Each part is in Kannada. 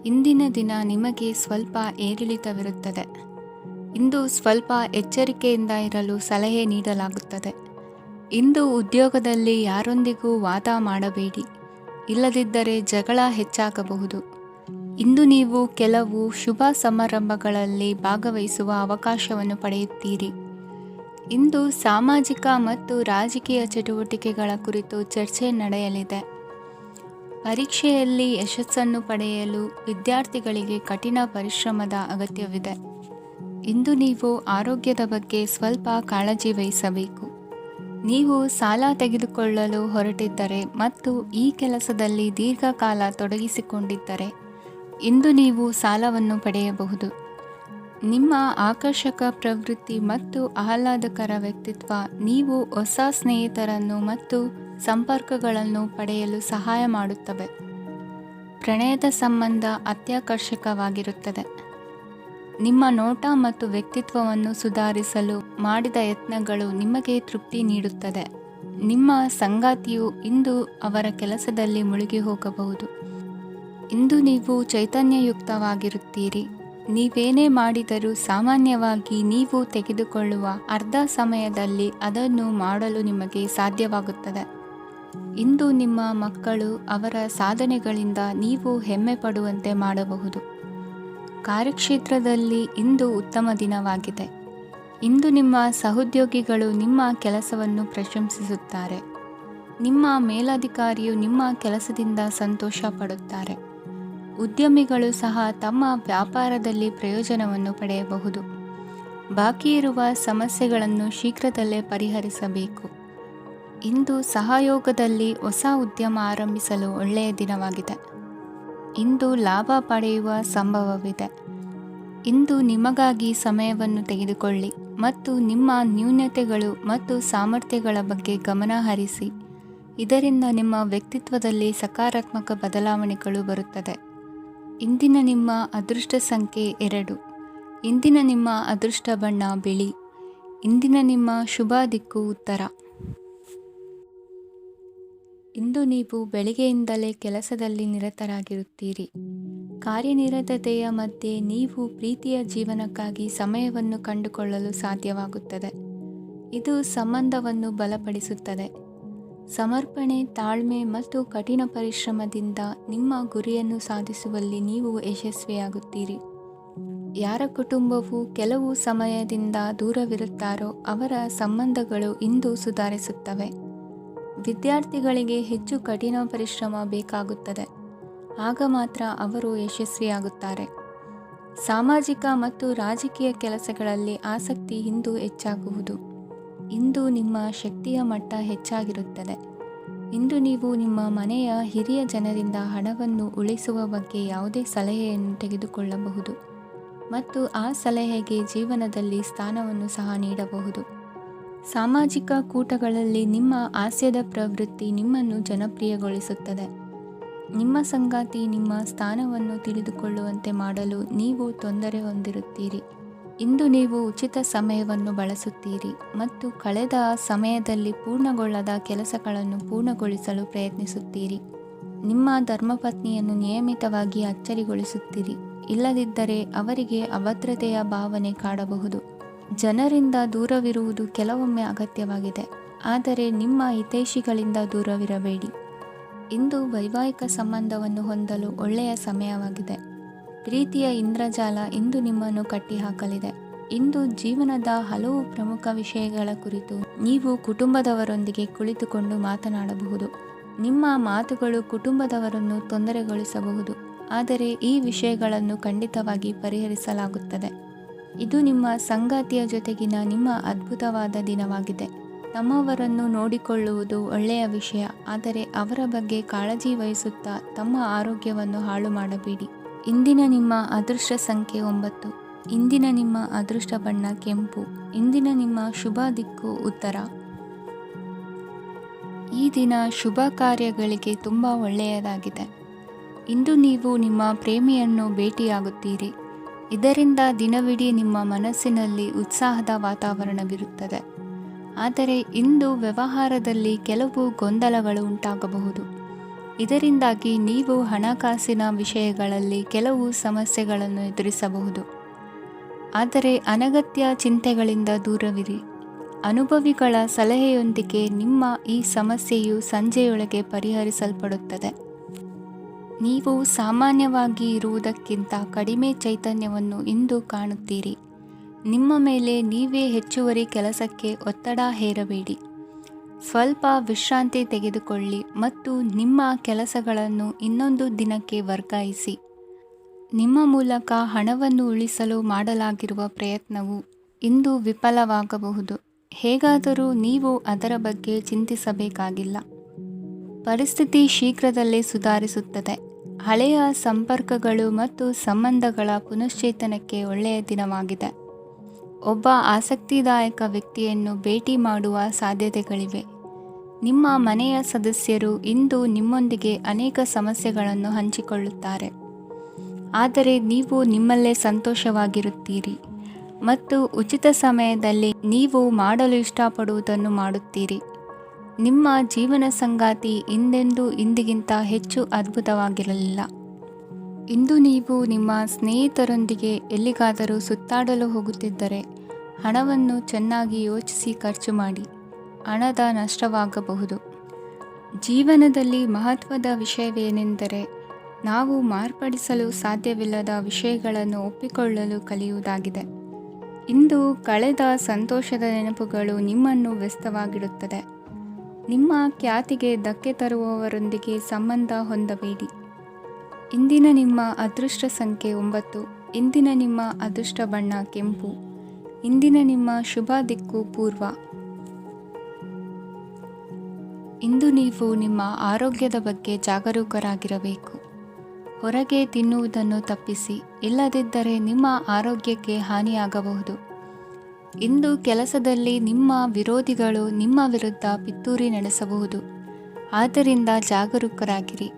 ಇಂದಿನ ದಿನ ನಿಮಗೆ ಸ್ವಲ್ಪ ಏರಿಳಿತವಿರುತ್ತದೆ. ಇಂದು ಸ್ವಲ್ಪ ಎಚ್ಚರಿಕೆಯಿಂದ ಇರಲು ಸಲಹೆ ನೀಡಲಾಗುತ್ತದೆ. ಇಂದು ಉದ್ಯೋಗದಲ್ಲಿ ಯಾರೊಂದಿಗೂ ವಾದ ಮಾಡಬೇಡಿ, ಇಲ್ಲದಿದ್ದರೆ ಜಗಳ ಹೆಚ್ಚಾಗಬಹುದು. ಇಂದು ನೀವು ಕೆಲವು ಶುಭ ಸಮಾರಂಭಗಳಲ್ಲಿ ಭಾಗವಹಿಸುವ ಅವಕಾಶವನ್ನು ಪಡೆಯುತ್ತೀರಿ. ಇಂದು ಸಾಮಾಜಿಕ ಮತ್ತು ರಾಜಕೀಯ ಚಟುವಟಿಕೆಗಳ ಕುರಿತು ಚರ್ಚೆ ನಡೆಯಲಿದೆ. ಪರೀಕ್ಷೆಯಲ್ಲಿ ಯಶಸ್ಸನ್ನು ಪಡೆಯಲು ವಿದ್ಯಾರ್ಥಿಗಳಿಗೆ ಕಠಿಣ ಪರಿಶ್ರಮದ ಅಗತ್ಯವಿದೆ. ಇಂದು ನೀವು ಆರೋಗ್ಯದ ಬಗ್ಗೆ ಸ್ವಲ್ಪ ಕಾಳಜಿ ವಹಿಸಬೇಕು. ನೀವು ಸಾಲ ತೆಗೆದುಕೊಳ್ಳಲು ಹೊರಟಿದ್ದರೆ ಮತ್ತು ಈ ಕೆಲಸದಲ್ಲಿ ದೀರ್ಘಕಾಲ ತೊಡಗಿಸಿಕೊಂಡಿದ್ದರೆ ಇಂದು ನೀವು ಸಾಲವನ್ನು ಪಡೆಯಬಹುದು. ನಿಮ್ಮ ಆಕರ್ಷಕ ಪ್ರವೃತ್ತಿ ಮತ್ತು ಆಹ್ಲಾದಕರ ವ್ಯಕ್ತಿತ್ವ ನೀವು ಹೊಸ ಸ್ನೇಹಿತರನ್ನು ಮತ್ತು ಸಂಪರ್ಕಗಳನ್ನು ಪಡೆಯಲು ಸಹಾಯ ಮಾಡುತ್ತವೆ. ಪ್ರಣಯದ ಸಂಬಂಧ ಅತ್ಯಾಕರ್ಷಕವಾಗಿರುತ್ತದೆ. ನಿಮ್ಮ ನೋಟ ಮತ್ತು ವ್ಯಕ್ತಿತ್ವವನ್ನು ಸುಧಾರಿಸಲು ಮಾಡಿದ ಯತ್ನಗಳು ನಿಮಗೆ ತೃಪ್ತಿ ನೀಡುತ್ತದೆ. ನಿಮ್ಮ ಸಂಗಾತಿಯು ಇಂದು ಅವರ ಕೆಲಸದಲ್ಲಿ ಮುಳುಗಿ ಹೋಗಬಹುದು. ಇಂದು ನೀವು ಚೈತನ್ಯಯುಕ್ತವಾಗಿರುತ್ತೀರಿ. ನೀವೇನೇ ಮಾಡಿದರೂ ಸಾಮಾನ್ಯವಾಗಿ ನೀವು ತೆಗೆದುಕೊಳ್ಳುವ ಅರ್ಧ ಸಮಯದಲ್ಲಿ ಅದನ್ನು ಮಾಡಲು ನಿಮಗೆ ಸಾಧ್ಯವಾಗುತ್ತದೆ. ಇಂದು ನಿಮ್ಮ ಮಕ್ಕಳು ಅವರ ಸಾಧನೆಗಳಿಂದ ನೀವು ಹೆಮ್ಮೆ ಪಡುವಂತೆ ಮಾಡಬಹುದು. ಕಾರ್ಯಕ್ಷೇತ್ರದಲ್ಲಿ ಇಂದು ಉತ್ತಮ ದಿನವಾಗಿದೆ. ಇಂದು ನಿಮ್ಮ ಸಹೋದ್ಯೋಗಿಗಳು ನಿಮ್ಮ ಕೆಲಸವನ್ನು ಪ್ರಶಂಸಿಸುತ್ತಾರೆ. ನಿಮ್ಮ ಮೇಲಧಿಕಾರಿಯು ನಿಮ್ಮ ಕೆಲಸದಿಂದ ಸಂತೋಷ ಪಡುತ್ತಾರೆ. ಉದ್ಯಮಿಗಳು ಸಹ ತಮ್ಮ ವ್ಯಾಪಾರದಲ್ಲಿ ಪ್ರಯೋಜನವನ್ನು ಪಡೆಯಬಹುದು. ಬಾಕಿ ಇರುವ ಸಮಸ್ಯೆಗಳನ್ನು ಶೀಘ್ರದಲ್ಲೇ ಪರಿಹರಿಸಬೇಕು. ಇಂದು ಸಹಯೋಗದಲ್ಲಿ ಹೊಸ ಉದ್ಯಮ ಆರಂಭಿಸಲು ಒಳ್ಳೆಯ ದಿನವಾಗಿದೆ. ಇಂದು ಲಾಭ ಪಡೆಯುವ ಸಂಭವವಿದೆ. ಇಂದು ನಿಮಗಾಗಿ ಸಮಯವನ್ನು ತೆಗೆದುಕೊಳ್ಳಿ ಮತ್ತು ನಿಮ್ಮ ನ್ಯೂನತೆಗಳು ಮತ್ತು ಸಾಮರ್ಥ್ಯಗಳ ಬಗ್ಗೆ ಗಮನ ಹರಿಸಿ. ಇದರಿಂದ ನಿಮ್ಮ ವ್ಯಕ್ತಿತ್ವದಲ್ಲಿ ಸಕಾರಾತ್ಮಕ ಬದಲಾವಣೆಗಳು ಬರುತ್ತದೆ. ಇಂದಿನ ನಿಮ್ಮ ಅದೃಷ್ಟ ಸಂಖ್ಯೆ 2. ಇಂದಿನ ನಿಮ್ಮ ಅದೃಷ್ಟ ಬಣ್ಣ ಬಿಳಿ. ಇಂದಿನ ನಿಮ್ಮ ಶುಭ ದಿಕ್ಕು ಉತ್ತರ. ಇಂದು ನೀವು ಬೆಳಿಗ್ಗೆಯಿಂದಲೇ ಕೆಲಸದಲ್ಲಿ ನಿರತರಾಗಿರುತ್ತೀರಿ. ಕಾರ್ಯನಿರತತೆಯ ಮಧ್ಯೆ ನೀವು ಪ್ರೀತಿಯ ಜೀವನಕ್ಕಾಗಿ ಸಮಯವನ್ನು ಕಂಡುಕೊಳ್ಳಲು ಸಾಧ್ಯವಾಗುತ್ತದೆ. ಇದು ಸಂಬಂಧವನ್ನು ಬಲಪಡಿಸುತ್ತದೆ. ಸಮರ್ಪಣೆ, ತಾಳ್ಮೆ ಮತ್ತು ಕಠಿಣ ಪರಿಶ್ರಮದಿಂದ ನಿಮ್ಮ ಗುರಿಯನ್ನು ಸಾಧಿಸುವಲ್ಲಿ ನೀವು ಯಶಸ್ವಿಯಾಗುತ್ತೀರಿ. ಯಾರ ಕುಟುಂಬವು ಕೆಲವು ಸಮಯದಿಂದ ದೂರವಿರುತ್ತಾರೋ ಅವರ ಸಂಬಂಧಗಳು ಇಂದು ಸುಧಾರಿಸುತ್ತವೆ. ವಿದ್ಯಾರ್ಥಿಗಳಿಗೆ ಹೆಚ್ಚು ಕಠಿಣ ಪರಿಶ್ರಮ ಬೇಕಾಗುತ್ತದೆ. ಆಗ ಮಾತ್ರ ಅವರು ಯಶಸ್ವಿಯಾಗುತ್ತಾರೆ. ಸಾಮಾಜಿಕ ಮತ್ತು ರಾಜಕೀಯ ಕೆಲಸಗಳಲ್ಲಿ ಆಸಕ್ತಿ ಇಂದು ಹೆಚ್ಚಾಗುವುದು. ಇಂದು ನಿಮ್ಮ ಶಕ್ತಿಯ ಮಟ್ಟ ಹೆಚ್ಚಾಗಿರುತ್ತದೆ. ಇಂದು ನೀವು ನಿಮ್ಮ ಮನೆಯ ಹಿರಿಯ ಜನರಿಂದ ಹಣವನ್ನು ಉಳಿಸುವ ಬಗ್ಗೆ ಯಾವುದೇ ಸಲಹೆಯನ್ನು ತೆಗೆದುಕೊಳ್ಳಬಹುದು ಮತ್ತು ಆ ಸಲಹೆಗೆ ಜೀವನದಲ್ಲಿ ಸ್ಥಾನವನ್ನು ಸಹ ನೀಡಬಹುದು. ಸಾಮಾಜಿಕ ಕೂಟಗಳಲ್ಲಿ ನಿಮ್ಮ ಹಾಸ್ಯದ ಪ್ರವೃತ್ತಿ ನಿಮ್ಮನ್ನು ಜನಪ್ರಿಯಗೊಳಿಸುತ್ತದೆ. ನಿಮ್ಮ ಸಂಗಾತಿ ನಿಮ್ಮ ಸ್ಥಾನವನ್ನು ತಿಳಿದುಕೊಳ್ಳುವಂತೆ ಮಾಡಲು ನೀವು ತೊಂದರೆ ಹೊಂದಿರುತ್ತೀರಿ. ಇಂದು ನೀವು ಉಚಿತ ಸಮಯವನ್ನು ಬಳಸುತ್ತೀರಿ ಮತ್ತು ಕಳೆದ ಸಮಯದಲ್ಲಿ ಪೂರ್ಣಗೊಳ್ಳದ ಕೆಲಸಗಳನ್ನು ಪೂರ್ಣಗೊಳಿಸಲು ಪ್ರಯತ್ನಿಸುತ್ತೀರಿ. ನಿಮ್ಮ ಧರ್ಮಪತ್ನಿಯನ್ನು ನಿಯಮಿತವಾಗಿ ಅಚ್ಚರಿಗೊಳಿಸುತ್ತೀರಿ. ಇಲ್ಲದಿದ್ದರೆ ಅವರಿಗೆ ಅಭದ್ರತೆಯ ಭಾವನೆ ಕಾಡಬಹುದು. ಜನರಿಂದ ದೂರವಿರುವುದು ಕೆಲವೊಮ್ಮೆ ಅಗತ್ಯವಾಗಿದೆ, ಆದರೆ ನಿಮ್ಮ ಹಿತೈಷಿಗಳಿಂದ ದೂರವಿರಬೇಡಿ. ಇಂದು ವೈವಾಹಿಕ ಸಂಬಂಧವನ್ನು ಹೊಂದಲು ಒಳ್ಳೆಯ ಸಮಯವಾಗಿದೆ. ಪ್ರೀತಿಯ ಇಂದ್ರಜಾಲ ಇಂದು ನಿಮ್ಮನ್ನು ಕಟ್ಟಿಹಾಕಲಿದೆ. ಇಂದು ಜೀವನದ ಹಲವು ಪ್ರಮುಖ ವಿಷಯಗಳ ಕುರಿತು ನೀವು ಕುಟುಂಬದವರೊಂದಿಗೆ ಕುಳಿತುಕೊಂಡು ಮಾತನಾಡಬಹುದು. ನಿಮ್ಮ ಮಾತುಗಳು ಕುಟುಂಬದವರನ್ನು ತೊಂದರೆಗೊಳಿಸಬಹುದು, ಆದರೆ ಈ ವಿಷಯಗಳನ್ನು ಖಂಡಿತವಾಗಿ ಪರಿಹರಿಸಲಾಗುತ್ತದೆ. ಇದು ನಿಮ್ಮ ಸಂಗಾತಿಯ ಜೊತೆಗಿನ ನಿಮ್ಮ ಅದ್ಭುತವಾದ ದಿನವಾಗಿದೆ. ತಮ್ಮವರನ್ನು ನೋಡಿಕೊಳ್ಳುವುದು ಒಳ್ಳೆಯ ವಿಷಯ, ಆದರೆ ಅವರ ಬಗ್ಗೆ ಕಾಳಜಿ ವಹಿಸುತ್ತಾ ತಮ್ಮ ಆರೋಗ್ಯವನ್ನು ಹಾಳು ಮಾಡಬೇಡಿ. ಇಂದಿನ ನಿಮ್ಮ ಅದೃಷ್ಟ ಸಂಖ್ಯೆ 9. ಇಂದಿನ ನಿಮ್ಮ ಅದೃಷ್ಟ ಬಣ್ಣ ಕೆಂಪು. ಇಂದಿನ ನಿಮ್ಮ ಶುಭ ದಿಕ್ಕು ಉತ್ತರ. ಈ ದಿನ ಶುಭ ಕಾರ್ಯಗಳಿಗೆ ತುಂಬ ಒಳ್ಳೆಯದಾಗಿದೆ. ಇಂದು ನೀವು ನಿಮ್ಮ ಪ್ರೇಮಿಯನ್ನು ಭೇಟಿಯಾಗುತ್ತೀರಿ. ಇದರಿಂದ ದಿನವಿಡೀ ನಿಮ್ಮ ಮನಸ್ಸಿನಲ್ಲಿ ಉತ್ಸಾಹದ ವಾತಾವರಣವಿರುತ್ತದೆ. ಆದರೆ ಇಂದು ವ್ಯವಹಾರದಲ್ಲಿ ಕೆಲವು ಗೊಂದಲಗಳು ಉಂಟಾಗಬಹುದು. ಇದರಿಂದಾಗಿ ನೀವು ಹಣಕಾಸಿನ ವಿಷಯಗಳಲ್ಲಿ ಕೆಲವು ಸಮಸ್ಯೆಗಳನ್ನು ಎದುರಿಸಬಹುದು. ಆದರೆ ಅನಗತ್ಯ ಚಿಂತೆಗಳಿಂದ ದೂರವಿರಿ. ಅನುಭವಿಗಳ ಸಲಹೆಯೊಂದಿಗೆ ನಿಮ್ಮ ಈ ಸಮಸ್ಯೆಯು ಸಂಜೆಯೊಳಗೆ ಪರಿಹರಿಸಲ್ಪಡುತ್ತದೆ. ನೀವು ಸಾಮಾನ್ಯವಾಗಿ ಇರುವುದಕ್ಕಿಂತ ಕಡಿಮೆ ಚೈತನ್ಯವನ್ನು ಇಂದು ಕಾಣುತ್ತೀರಿ. ನಿಮ್ಮ ಮೇಲೆ ನೀವೇ ಹೆಚ್ಚುವರಿ ಕೆಲಸಕ್ಕೆ ಒತ್ತಡ ಹೇರಬೇಡಿ. ಸ್ವಲ್ಪ ವಿಶ್ರಾಂತಿ ತೆಗೆದುಕೊಳ್ಳಿ ಮತ್ತು ನಿಮ್ಮ ಕೆಲಸಗಳನ್ನು ಇನ್ನೊಂದು ದಿನಕ್ಕೆ ವರ್ಗಾಯಿಸಿ. ನಿಮ್ಮ ಮೂಲಕ ಹಣವನ್ನು ಉಳಿಸಲು ಮಾಡಲಾಗಿರುವ ಪ್ರಯತ್ನವು ಇಂದು ವಿಫಲವಾಗಬಹುದು. ಹೇಗಾದರೂ ನೀವು ಅದರ ಬಗ್ಗೆ ಚಿಂತಿಸಬೇಕಾಗಿಲ್ಲ. ಪರಿಸ್ಥಿತಿ ಶೀಘ್ರದಲ್ಲೇ ಸುಧಾರಿಸುತ್ತದೆ. ಹಳೆಯ ಸಂಪರ್ಕಗಳು ಮತ್ತು ಸಂಬಂಧಗಳ ಪುನಶ್ಚೇತನಕ್ಕೆ ಒಳ್ಳೆಯ ದಿನವಾಗಿದೆ. ಒಬ್ಬ ಆಸಕ್ತಿದಾಯಕ ವ್ಯಕ್ತಿಯನ್ನು ಭೇಟಿ ಮಾಡುವ ಸಾಧ್ಯತೆಗಳಿವೆ. ನಿಮ್ಮ ಮನೆಯ ಸದಸ್ಯರು ಇಂದು ನಿಮ್ಮೊಂದಿಗೆ ಅನೇಕ ಸಮಸ್ಯೆಗಳನ್ನು ಹಂಚಿಕೊಳ್ಳುತ್ತಾರೆ. ಆದರೆ ನೀವು ನಿಮ್ಮಲ್ಲೇ ಸಂತೋಷವಾಗಿರುತ್ತೀರಿ ಮತ್ತು ಉಚಿತ ಸಮಯದಲ್ಲಿ ನೀವು ಮಾಡಲು ಇಷ್ಟಪಡುವುದನ್ನು ಮಾಡುತ್ತೀರಿ. ನಿಮ್ಮ ಜೀವನ ಸಂಗಾತಿ ಇಂದೆಂದೂ ಇಂದಿಗಿಂತ ಹೆಚ್ಚು ಅದ್ಭುತವಾಗಿರಲಿಲ್ಲ. ಇಂದು ನೀವು ನಿಮ್ಮ ಸ್ನೇಹಿತರೊಂದಿಗೆ ಎಲ್ಲಿಗಾದರೂ ಸುತ್ತಾಡಲು ಹೋಗುತ್ತಿದ್ದರೆ ಹಣವನ್ನು ಚೆನ್ನಾಗಿ ಯೋಚಿಸಿ ಖರ್ಚು ಮಾಡಿ. ಹಣದ ನಷ್ಟವಾಗಬಹುದು. ಜೀವನದಲ್ಲಿ ಮಹತ್ವದ ವಿಷಯವೇನೆಂದರೆ ನಾವು ಮಾರ್ಪಡಿಸಲು ಸಾಧ್ಯವಿಲ್ಲದ ವಿಷಯಗಳನ್ನು ಒಪ್ಪಿಕೊಳ್ಳಲು ಕಲಿಯುವುದಾಗಿದೆ. ಇಂದು ಕಳೆದ ಸಂತೋಷದ ನೆನಪುಗಳು ನಿಮ್ಮನ್ನು ವ್ಯಸ್ತವಾಗಿಡುತ್ತದೆ. ನಿಮ್ಮ ಖ್ಯಾತಿಗೆ ಧಕ್ಕೆ ತರುವವರೊಂದಿಗೆ ಸಂಬಂಧ ಹೊಂದಬೇಡಿ. ಇಂದಿನ ನಿಮ್ಮ ಅದೃಷ್ಟ ಸಂಖ್ಯೆ 9. ಇಂದಿನ ನಿಮ್ಮ ಅದೃಷ್ಟ ಬಣ್ಣ ಕೆಂಪು. ಇಂದಿನ ನಿಮ್ಮ ಶುಭ ದಿಕ್ಕು ಪೂರ್ವ. ಇಂದು ನೀವು ನಿಮ್ಮ ಆರೋಗ್ಯದ ಬಗ್ಗೆ ಜಾಗರೂಕರಾಗಿರಬೇಕು. ಹೊರಗೆ ತಿನ್ನುವುದನ್ನು ತಪ್ಪಿಸಿ, ಇಲ್ಲದಿದ್ದರೆ ನಿಮ್ಮ ಆರೋಗ್ಯಕ್ಕೆ ಹಾನಿಯಾಗಬಹುದು. ಇಂದು ಕೆಲಸದಲ್ಲಿ ನಿಮ್ಮ ವಿರೋಧಿಗಳು ನಿಮ್ಮ ವಿರುದ್ಧ ಪಿತೂರಿ ನಡೆಸಬಹುದು. ಆದ್ದರಿಂದ ಜಾಗರೂಕರಾಗಿರಿ.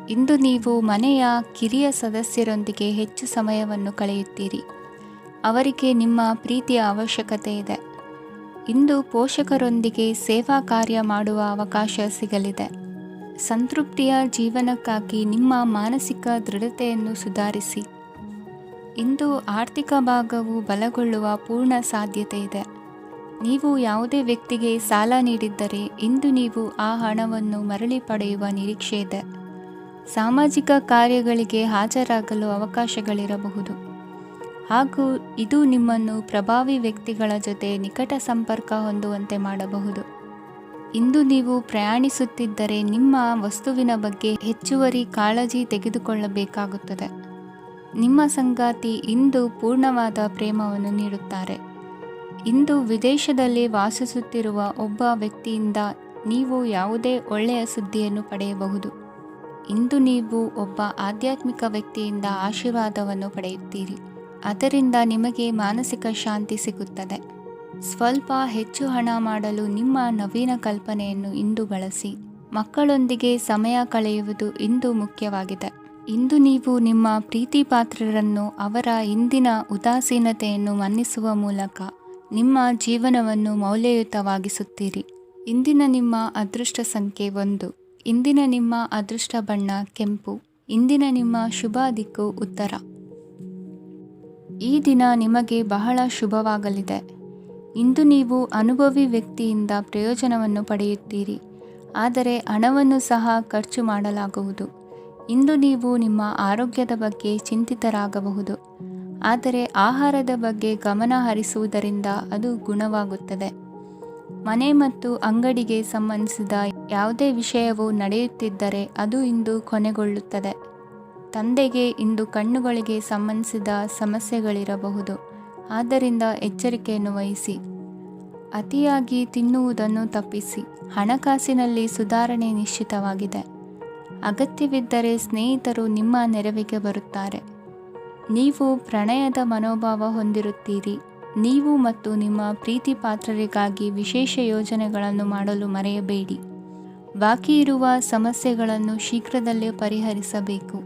ಇಂದು ನೀವು ಮನೆಯ ಕಿರಿಯ ಸದಸ್ಯರೊಂದಿಗೆ ಹೆಚ್ಚು ಸಮಯವನ್ನು ಕಳೆಯುತ್ತೀರಿ. ಅವರಿಗೆ ನಿಮ್ಮ ಪ್ರೀತಿಯ ಅವಶ್ಯಕತೆ ಇದೆ. ಇಂದು ಪೋಷಕರೊಂದಿಗೆ ಸೇವಾ ಕಾರ್ಯ ಮಾಡುವ ಅವಕಾಶ ಸಿಗಲಿದೆ. ಸಂತೃಪ್ತಿಯ ಜೀವನಕ್ಕಾಗಿ ನಿಮ್ಮ ಮಾನಸಿಕ ದೃಢತೆಯನ್ನು ಸುಧಾರಿಸಿ. ಇಂದು ಆರ್ಥಿಕ ಭಾಗವು ಬಲಗೊಳ್ಳುವ ಪೂರ್ಣ ಸಾಧ್ಯತೆ ಇದೆ. ನೀವು ಯಾವುದೇ ವ್ಯಕ್ತಿಗೆ ಸಾಲ ನೀಡಿದ್ದರೆ ಇಂದು ನೀವು ಆ ಹಣವನ್ನು ಮರಳಿ ಪಡೆಯುವ ನಿರೀಕ್ಷೆ ಇದೆ. ಸಾಮಾಜಿಕ ಕಾರ್ಯಗಳಿಗೆ ಹಾಜರಾಗಲು ಅವಕಾಶಗಳಿರಬಹುದು ಹಾಗೂ ಇದು ನಿಮ್ಮನ್ನು ಪ್ರಭಾವಿ ವ್ಯಕ್ತಿಗಳ ಜೊತೆ ನಿಕಟ ಸಂಪರ್ಕ ಹೊಂದುವಂತೆ ಮಾಡಬಹುದು. ಇಂದು ನೀವು ಪ್ರಯಾಣಿಸುತ್ತಿದ್ದರೆ ನಿಮ್ಮ ವಸ್ತುವಿನ ಬಗ್ಗೆ ಹೆಚ್ಚುವರಿ ಕಾಳಜಿ ತೆಗೆದುಕೊಳ್ಳಬೇಕಾಗುತ್ತದೆ. ನಿಮ್ಮ ಸಂಗಾತಿ ಇಂದು ಪೂರ್ಣವಾದ ಪ್ರೇಮವನ್ನು ನೀಡುತ್ತಾರೆ. ಇಂದು ವಿದೇಶದಲ್ಲಿ ವಾಸಿಸುತ್ತಿರುವ ಒಬ್ಬ ವ್ಯಕ್ತಿಯಿಂದ ನೀವು ಯಾವುದೇ ಒಳ್ಳೆಯ ಸುದ್ದಿಯನ್ನು ಪಡೆಯಬಹುದು. ಇಂದು ನೀವು ಒಬ್ಬ ಆಧ್ಯಾತ್ಮಿಕ ವ್ಯಕ್ತಿಯಿಂದ ಆಶೀರ್ವಾದವನ್ನು ಪಡೆಯುತ್ತೀರಿ. ಅದರಿಂದ ನಿಮಗೆ ಮಾನಸಿಕ ಶಾಂತಿ ಸಿಗುತ್ತದೆ. ಸ್ವಲ್ಪ ಹೆಚ್ಚು ಹಣ ಮಾಡಲು ನಿಮ್ಮ ನವೀನ ಕಲ್ಪನೆಯನ್ನು ಇಂದು ಬಳಸಿ. ಮಕ್ಕಳೊಂದಿಗೆ ಸಮಯ ಕಳೆಯುವುದು ಇಂದು ಮುಖ್ಯವಾಗಿದೆ. ಇಂದು ನೀವು ನಿಮ್ಮ ಪ್ರೀತಿ ಪಾತ್ರರನ್ನು ಅವರ ಇಂದಿನ ಉದಾಸೀನತೆಯನ್ನು ಮನ್ನಿಸುವ ಮೂಲಕ ನಿಮ್ಮ ಜೀವನವನ್ನು ಮೌಲ್ಯಯುತವಾಗಿಸುತ್ತೀರಿ. ಇಂದಿನ ನಿಮ್ಮ ಅದೃಷ್ಟ ಸಂಖ್ಯೆ 1. ಇಂದಿನ ನಿಮ್ಮ ಅದೃಷ್ಟ ಬಣ್ಣ ಕೆಂಪು. ಇಂದಿನ ನಿಮ್ಮ ಶುಭ ದಿಕ್ಕು ಉತ್ತರ. ಈ ದಿನ ನಿಮಗೆ ಬಹಳ ಶುಭವಾಗಲಿದೆ. ಇಂದು ನೀವು ಅನುಭವಿ ವ್ಯಕ್ತಿಯಿಂದ ಪ್ರಯೋಜನವನ್ನು ಪಡೆಯುತ್ತೀರಿ. ಆದರೆ ಹಣವನ್ನು ಸಹ ಖರ್ಚು ಮಾಡಲಾಗುವುದು. ಇಂದು ನೀವು ನಿಮ್ಮ ಆರೋಗ್ಯದ ಬಗ್ಗೆ ಚಿಂತಿತರಾಗಬಹುದು. ಆದರೆ ಆಹಾರದ ಬಗ್ಗೆ ಗಮನ ಹರಿಸುವುದರಿಂದ ಅದು ಗುಣವಾಗುತ್ತದೆ. ಮನೆ ಮತ್ತು ಅಂಗಡಿಗೆ ಸಂಬಂಧಿಸಿದ ಯಾವುದೇ ವಿಷಯವು ನಡೆಯುತ್ತಿದ್ದರೆ ಅದು ಇಂದು ಕೊನೆಗೊಳ್ಳುತ್ತದೆ. ತಂದೆಗೆ ಇಂದು ಕಣ್ಣುಗಳಿಗೆ ಸಂಬಂಧಿಸಿದ ಸಮಸ್ಯೆಗಳಿರಬಹುದು. ಆದ್ದರಿಂದ ಎಚ್ಚರಿಕೆಯನ್ನು ವಹಿಸಿ. ಅತಿಯಾಗಿ ತಿನ್ನುವುದನ್ನು ತಪ್ಪಿಸಿ. ಹಣಕಾಸಿನಲ್ಲಿ ಸುಧಾರಣೆ ನಿಶ್ಚಿತವಾಗಿದೆ. ಅಗತ್ಯವಿದ್ದರೆ ಸ್ನೇಹಿತರು ನಿಮ್ಮ ನೆರವಿಗೆ ಬರುತ್ತಾರೆ. ನೀವು ಪ್ರಣಯದ ಮನೋಭಾವ ಹೊಂದಿರುತ್ತೀರಿ. ನೀವು ಮತ್ತು ನಿಮ್ಮ ಪ್ರೀತಿ ಪಾತ್ರರಿಗಾಗಿ ವಿಶೇಷ ಯೋಜನೆಗಳನ್ನು ಮಾಡಲು ಮರೆಯಬೇಡಿ. ಬಾಕಿ ಇರುವ ಸಮಸ್ಯೆಗಳನ್ನು ಶೀಘ್ರದಲ್ಲೇ ಪರಿಹರಿಸಬೇಕು.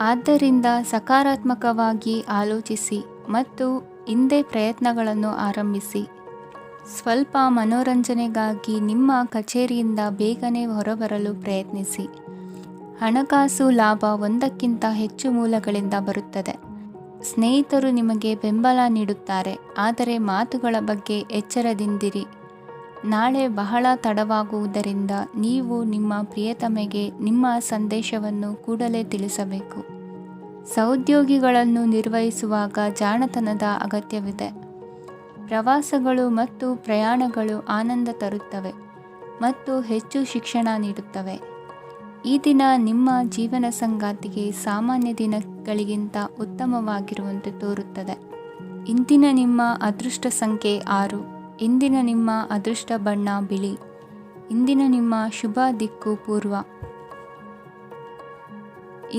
ಆದ್ದರಿಂದ ಸಕಾರಾತ್ಮಕವಾಗಿ ಆಲೋಚಿಸಿ ಮತ್ತು ಇಂದೇ ಪ್ರಯತ್ನಗಳನ್ನು ಆರಂಭಿಸಿ. ಸ್ವಲ್ಪ ಮನೋರಂಜನೆಗಾಗಿ ನಿಮ್ಮ ಕಚೇರಿಯಿಂದ ಬೇಗನೆ ಹೊರಬರಲು ಪ್ರಯತ್ನಿಸಿ. ಹಣಕಾಸು ಲಾಭ ಒಂದಕ್ಕಿಂತ ಹೆಚ್ಚು ಮೂಲಗಳಿಂದ ಬರುತ್ತದೆ. ಸ್ನೇಹಿತರು ನಿಮಗೆ ಬೆಂಬಲ ನೀಡುತ್ತಾರೆ, ಆದರೆ ಮಾತುಗಳ ಬಗ್ಗೆ ಎಚ್ಚರದಿಂದಿರಿ. ನಾಳೆ ಬಹಳ ತಡವಾಗುವುದರಿಂದ ನೀವು ನಿಮ್ಮ ಪ್ರಿಯತಮೆಗೆ ನಿಮ್ಮ ಸಂದೇಶವನ್ನು ಕೂಡಲೇ ತಿಳಿಸಬೇಕು. ಸಹೋದ್ಯೋಗಿಗಳನ್ನು ನಿರ್ವಹಿಸುವಾಗ ಜಾಣತನದ ಅಗತ್ಯವಿದೆ. ಪ್ರವಾಸಗಳು ಮತ್ತು ಪ್ರಯಾಣಗಳು ಆನಂದ ತರುತ್ತವೆ ಮತ್ತು ಹೆಚ್ಚು ಶಿಕ್ಷಣ ನೀಡುತ್ತವೆ. ಈ ದಿನ ನಿಮ್ಮ ಜೀವನ ಸಂಗಾತಿಗೆ ಸಾಮಾನ್ಯ ದಿನಗಳಿಗಿಂತ ಉತ್ತಮವಾಗಿರುವಂತೆ ತೋರುತ್ತದೆ. ಇಂದಿನ ನಿಮ್ಮ ಅದೃಷ್ಟ ಸಂಖ್ಯೆ 6. ಇಂದಿನ ನಿಮ್ಮ ಅದೃಷ್ಟ ಬಣ್ಣ ಬಿಳಿ. ಇಂದಿನ ನಿಮ್ಮ ಶುಭ ದಿಕ್ಕು ಪೂರ್ವ.